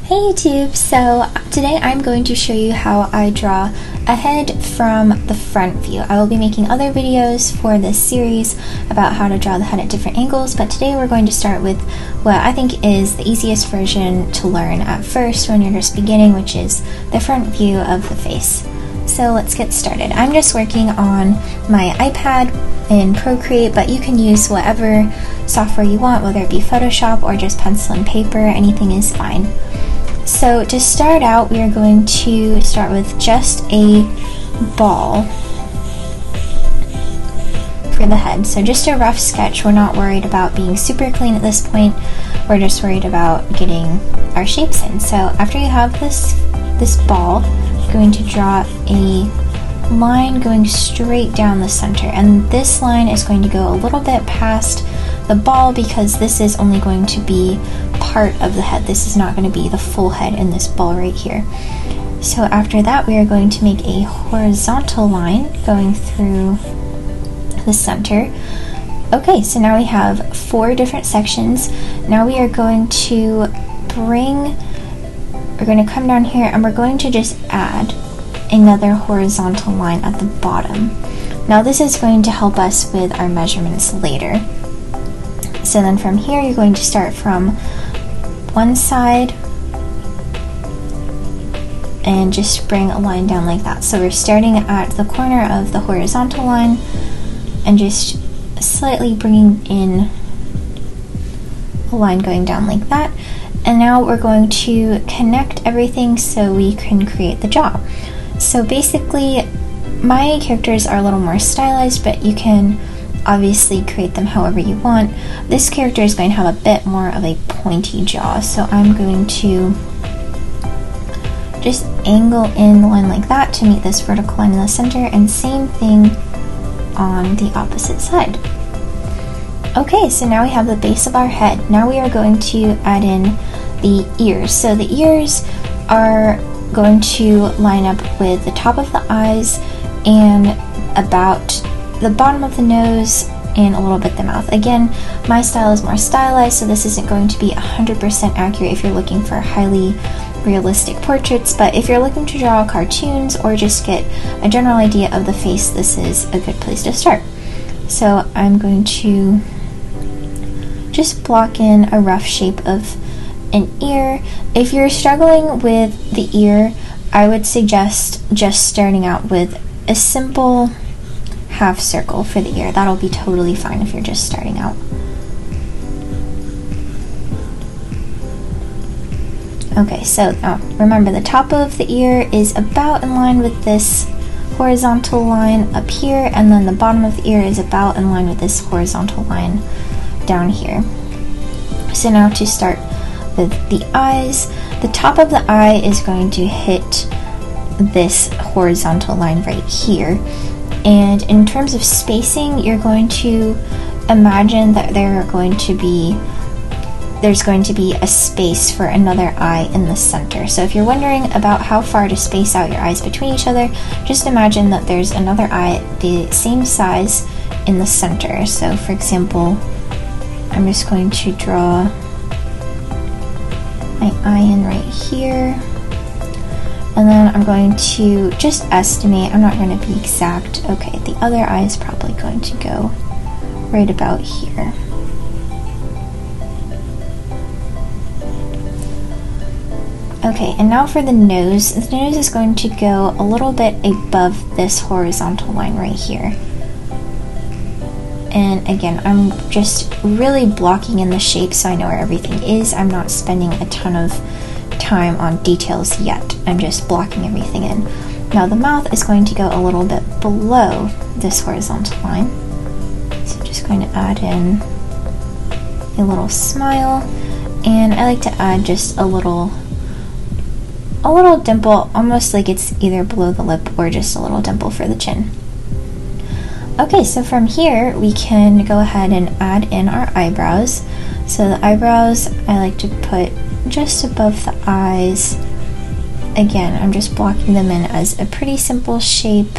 Hey YouTube! So today I'm going to show you how I draw a head from the front view. I will be making other videos for this series about how to draw the head at different angles, but today we're going to start with what I think is the easiest version to learn at first when you're just beginning, which is the front view of the face. So let's get started. I'm just working on my iPad in Procreate, but you can use whatever software you want, whether it be Photoshop or just pencil and paper, anything is fine. So to start out, we are going to start with just a ball for the head. So just a rough sketch. We're not worried about being super clean at this point. We're just worried about getting our shapes in. So after you have this ball, you're going to draw a line going straight down the center. And this line is going to go a little bit past the ball because this is only going to be part of the head. This is not going to be the full head in this ball right here. So after that, we are going to make a horizontal line going through the center. Okay, so now we have 4 different sections. Now we are going to we're going to come down here and we're going to just add another horizontal line at the bottom. Now this is going to help us with our measurements later. So then from here, you're going to start from one side and just bring a line down like that. So we're starting at the corner of the horizontal line and just slightly bringing in a line going down like that. And now we're going to connect everything so we can create the jaw. So basically, my characters are a little more stylized, but you can obviously create them however you want. This character is going to have a bit more of a pointy jaw, so I'm going to just angle in the line like that to meet this vertical line in the center, and same thing on the opposite side. Okay, so now we have the base of our head. Now we are going to add in the ears. So the ears are going to line up with the top of the eyes and about the bottom of the nose and a little bit the mouth. Again, my style is more stylized, so this isn't going to be 100% accurate if you're looking for highly realistic portraits, but if you're looking to draw cartoons or just get a general idea of the face, this is a good place to start. So I'm going to just block in a rough shape of an ear. If you're struggling with the ear, I would suggest just starting out with a simple half circle for the ear. That'll be totally fine if you're just starting out. Okay, so remember the top of the ear is about in line with this horizontal line up here, and then the bottom of the ear is about in line with this horizontal line down here. So now to start with the eyes, the top of the eye is going to hit this horizontal line right here. And in terms of spacing, you're going to imagine that there's going to be a space for another eye in the center. So if you're wondering about how far to space out your eyes between each other, just imagine that there's another eye the same size in the center. So for example, I'm just going to draw my eye in right here. And then I'm going to just estimate, I'm not going to be exact. Okay, the other eye is probably going to go right about here. Okay, and now for the nose. The nose is going to go a little bit above this horizontal line right here. And again, I'm just really blocking in the shape so I know where everything is. I'm not spending a ton of time on details yet. I'm just blocking everything in. Now the mouth is going to go a little bit below this horizontal line. So I'm just going to add in a little smile, and I like to add just a little dimple, almost like it's either below the lip or just a little dimple for the chin. Okay, so from here we can go ahead and add in our eyebrows. So the eyebrows I like to put just above the eyes. Again, I'm just blocking them in as a pretty simple shape.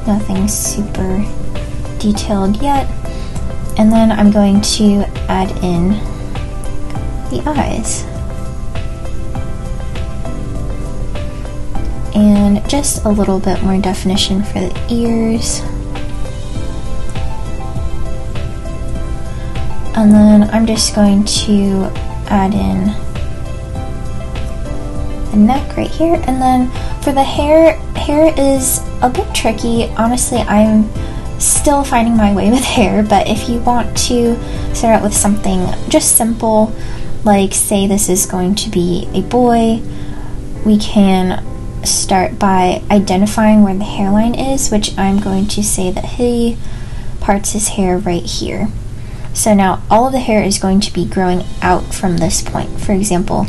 Nothing super detailed yet. And then I'm going to add in the eyes. And just a little bit more definition for the ears. And then I'm just going to add in the neck right here. And then for the hair is a bit tricky. Honestly, I'm still finding my way with hair, but if you want to start out with something just simple, like say this is going to be a boy, we can start by identifying where the hairline is, which I'm going to say that he parts his hair right here. So now all of the hair is going to be growing out from this point. For example,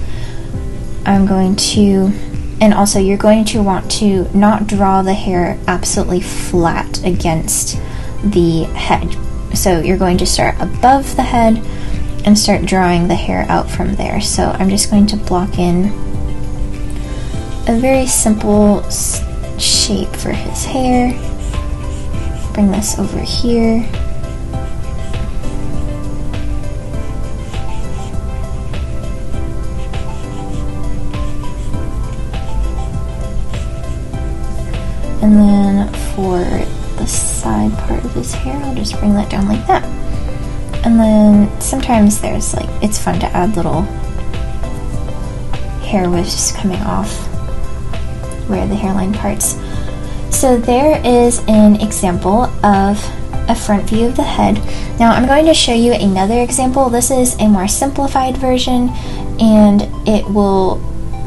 I'm going to, and also you're going to want to not draw the hair absolutely flat against the head. So you're going to start above the head and start drawing the hair out from there. So I'm just going to block in a very simple shape for his hair. Bring this over here. And then for the side part of his hair, I'll just bring that down like that. And then sometimes there's like, it's fun to add little hair wisps coming off where the hairline parts. So there is an example of a front view of the head. Now I'm going to show you another example. This is a more simplified version, and it will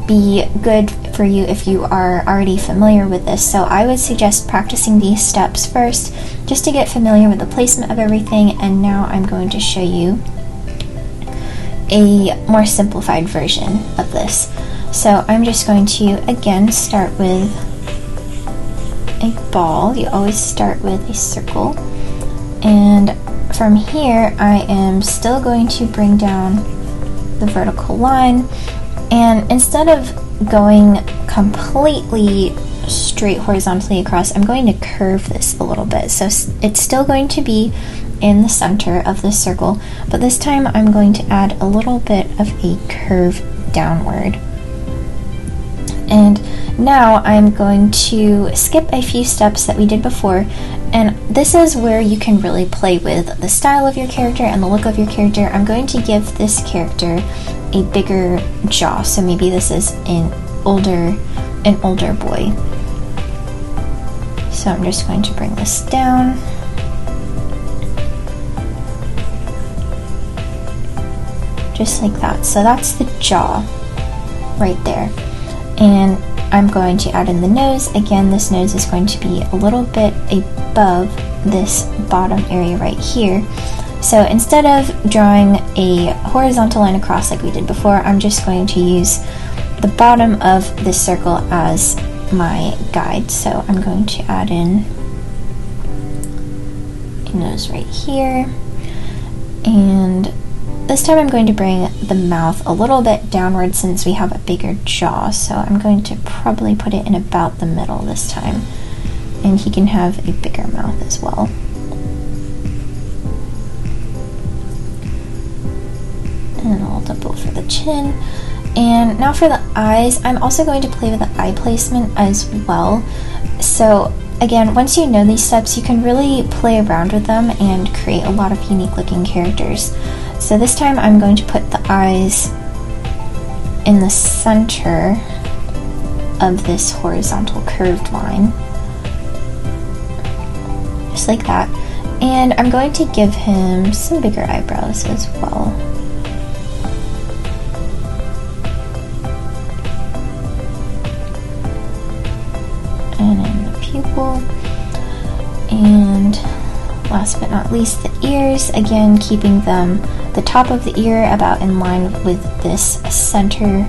be good for you if you are already familiar with this. So I would suggest practicing these steps first just to get familiar with the placement of everything, and now I'm going to show you a more simplified version of this. So I'm just going to again start with a ball. You always start with a circle, and from here I am still going to bring down the vertical line, and instead of going completely straight horizontally across, I'm going to curve this a little bit. So it's still going to be in the center of the circle, but this time I'm going to add a little bit of a curve downward. And now I'm going to skip a few steps that we did before, and this is where you can really play with the style of your character and the look of your character. I'm going to give this character a bigger jaw, so maybe this is an older boy. So I'm just going to bring this down. Just like that. So that's the jaw right there. And I'm going to add in the nose. Again, this nose is going to be a little bit above this bottom area right here. So instead of drawing a horizontal line across like we did before, I'm just going to use the bottom of this circle as my guide. So I'm going to add in a nose right here, and this time I'm going to bring the mouth a little bit downward since we have a bigger jaw. So I'm going to probably put it in about the middle this time, and he can have a bigger mouth as well. And I'll double for the chin. And now for the eyes, I'm also going to play with the eye placement as well. So again, once you know these steps, you can really play around with them and create a lot of unique looking characters. So this time I'm going to put the eyes in the center of this horizontal curved line, just like that. And I'm going to give him some bigger eyebrows as well. And in the pupil, and last but not least the ears, again keeping them the top of the ear about in line with this center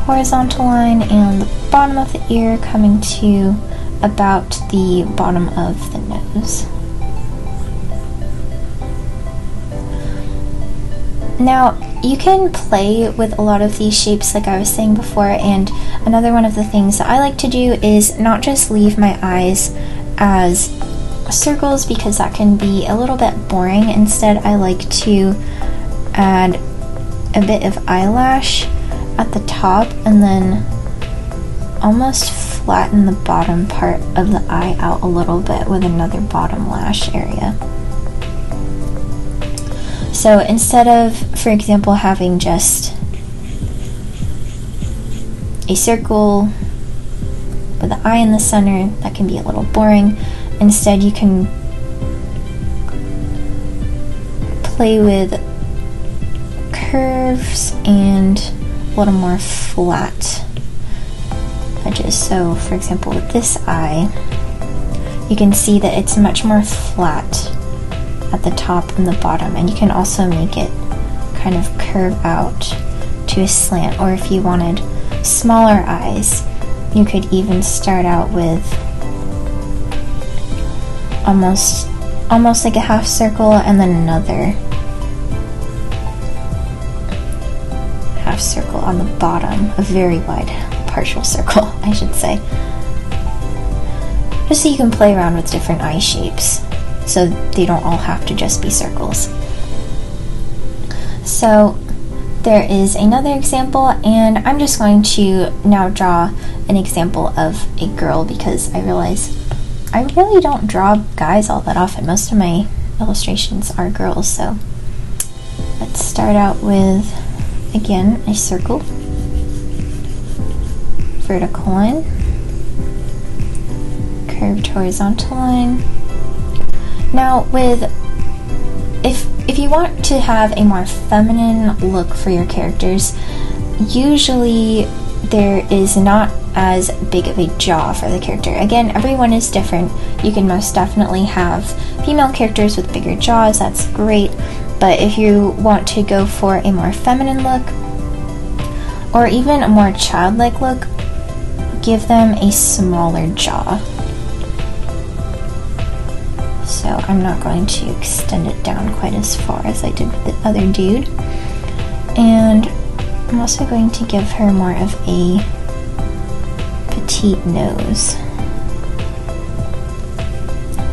horizontal line, and the bottom of the ear coming to about the bottom of the nose. Now, you can play with a lot of these shapes like I was saying before, and another one of the things that I like to do is not just leave my eyes as circles because that can be a little bit boring. Instead, I like to add a bit of eyelash at the top and then almost flatten the bottom part of the eye out a little bit with another bottom lash area. So instead of, for example, having just a circle with the eye in the center, that can be a little boring. Instead, you can play with curves and a little more flat edges. So, for example, with this eye, you can see that it's much more flat at the top and the bottom, and you can also make it kind of curve out to a slant. Or if you wanted smaller eyes, you could even start out with almost like a half circle and then another half circle on the bottom, a very wide partial circle, I should say. Just so you can play around with different eye shapes, so they don't all have to just be circles. So there is another example, and I'm just going to now draw an example of a girl because I realize I really don't draw guys all that often. Most of my illustrations are girls, so let's start out with, again, a circle, vertical line, curved horizontal line. Now if you want to have a more feminine look for your characters, usually there is not as big of a jaw for the character. Again, everyone is different. You can most definitely have female characters with bigger jaws, that's great, but if you want to go for a more feminine look, or even a more childlike look, give them a smaller jaw. So I'm not going to extend it down quite as far as I did with the other dude. And I'm also going to give her more of a petite nose.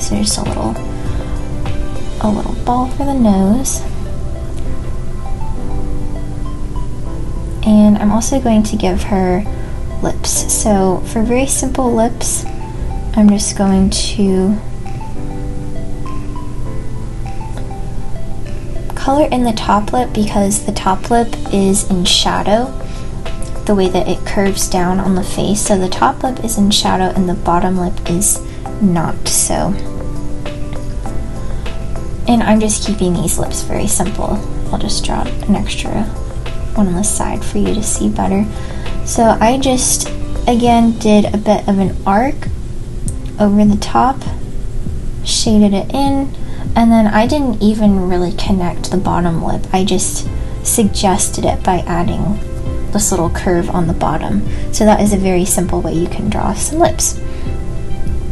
So just a little ball for the nose. And I'm also going to give her lips. So for very simple lips, I'm just going to color in the top lip because the top lip is in shadow, the way that it curves down on the face. So the top lip is in shadow and the bottom lip is not. So, and I'm just keeping these lips very simple. I'll just draw an extra one on the side for you to see better. So I just, again, did a bit of an arc over the top, shaded it in, and then I didn't even really connect the bottom lip. I just suggested it by adding this little curve on the bottom. So that is a very simple way you can draw some lips.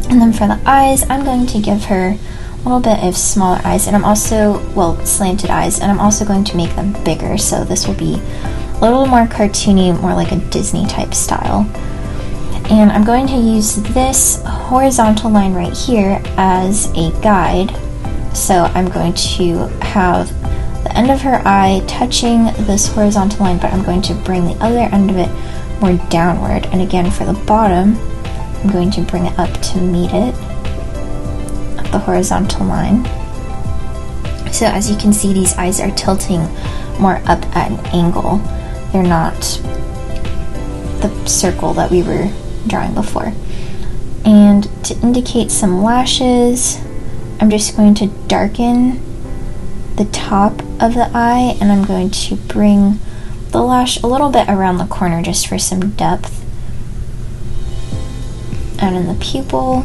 And then for the eyes, I'm going to give her a little bit of smaller eyes, and I'm also, well, slanted eyes, and I'm also going to make them bigger. So this will be a little more cartoony, more like a Disney type style. And I'm going to use this horizontal line right here as a guide. So I'm going to have the end of her eye touching this horizontal line, but I'm going to bring the other end of it more downward. And again, for the bottom, I'm going to bring it up to meet it at the horizontal line. So as you can see, these eyes are tilting more up at an angle. They're not the circle that we were drawing before. And to indicate some lashes, I'm just going to darken the top of the eye, and I'm going to bring the lash a little bit around the corner just for some depth. And in the pupil,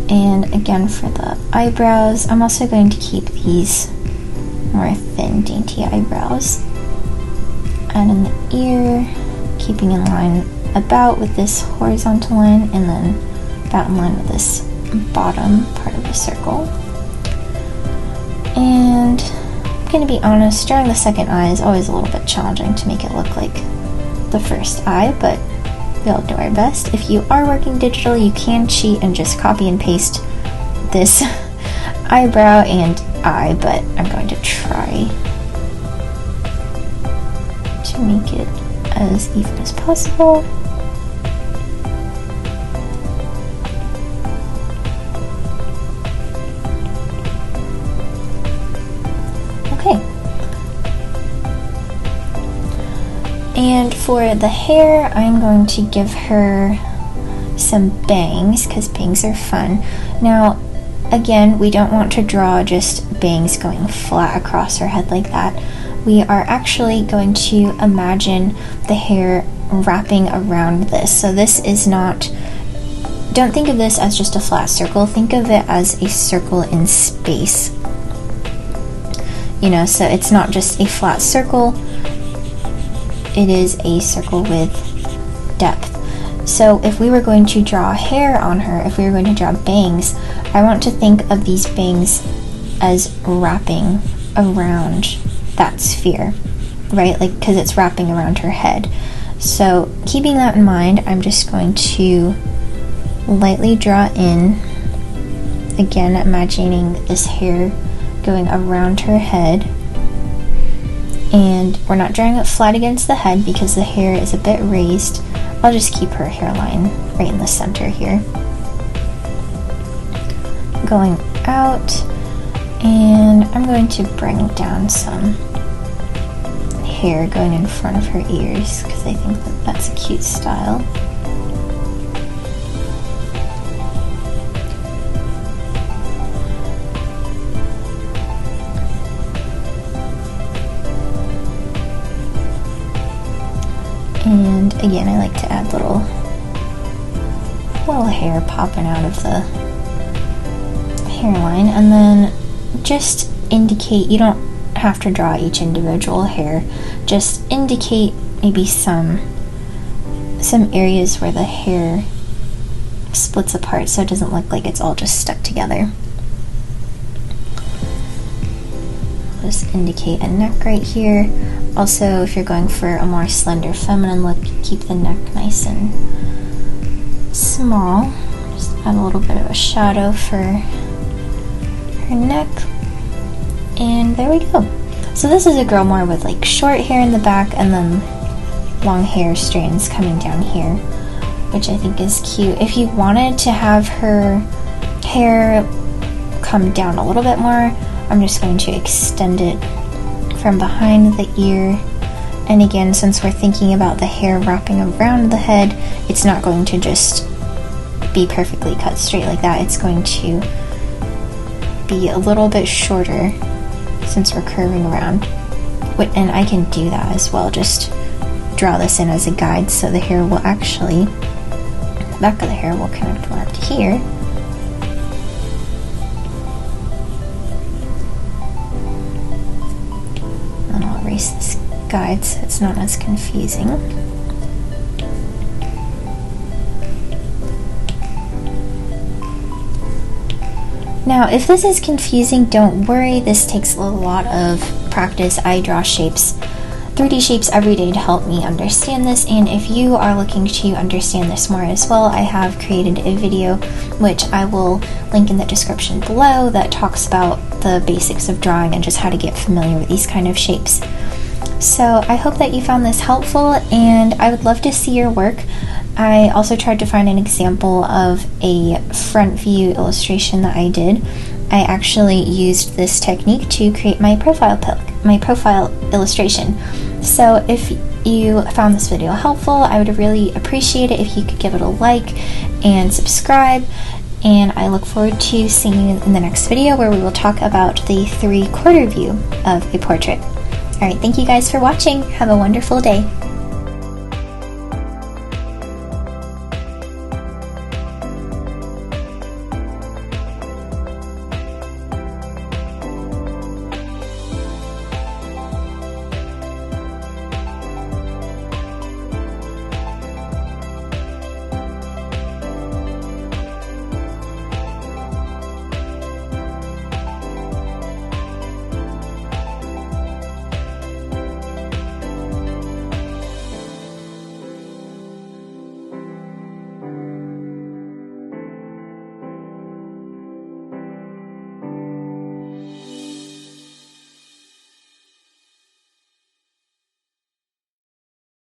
and again for the eyebrows, I'm also going to keep these more thin, dainty eyebrows. And in the ear, keeping in line about with this horizontal line, and then about in line with this bottom part of the circle. And I'm going to be honest, drawing the second eye is always a little bit challenging to make it look like the first eye, but we'll do our best. If you are working digitally, you can cheat and just copy and paste this eyebrow and eye, but I'm going to try to make it as even as possible. Okay. And for the hair, I'm going to give her some bangs, because bangs are fun. Now, again, we don't want to draw just bangs going flat across her head like that. We are actually going to imagine the hair wrapping around this. So this is not, don't think of this as just a flat circle, think of it as a circle in space. You know, so it's not just a flat circle, it is a circle with depth. So if we were going to draw hair on her, if we were going to draw bangs, I want to think of these bangs as wrapping around that sphere, right? Like, because it's wrapping around her head. So keeping that in mind, I'm just going to lightly draw in, again imagining this hair going around her head, and we're not drawing it flat against the head because the hair is a bit raised. I'll just keep her hairline right in the center here. Going out, and I'm going to bring down some hair going in front of her ears because I think that that's a cute style. And again, I like to add little hair popping out of the hairline, and then just indicate, you don't have to draw each individual hair, just indicate maybe some areas where the hair splits apart so it doesn't look like it's all just stuck together. Just indicate a neck right here. Also, if you're going for a more slender feminine look, keep the neck nice and small. Just add a little bit of a shadow for her neck. And there we go. So this is a girl more with like short hair in the back and then long hair strands coming down here, which I think is cute. If you wanted to have her hair come down a little bit more, I'm just going to extend it from behind the ear. And again, since we're thinking about the hair wrapping around the head, it's not going to just be perfectly cut straight like that. It's going to be a little bit shorter since we're curving around. And I can do that as well, just draw this in as a guide so the hair will actually, the back of the hair will connect more up to here. And I'll erase this guide so it's not as confusing. Now, if this is confusing, don't worry. This takes a lot of practice. I draw shapes, 3D shapes every day to help me understand this, and if you are looking to understand this more as well, I have created a video which I will link in the description below that talks about the basics of drawing and just how to get familiar with these kind of shapes. So I hope that you found this helpful, and I would love to see your work. I also tried to find an example of a front view illustration that I did. I actually used this technique to create my profile illustration. So if you found this video helpful, I would really appreciate it if you could give it a like and subscribe. And I look forward to seeing you in the next video where we will talk about the 3/4 view of a portrait. Alright, thank you guys for watching. Have a wonderful day.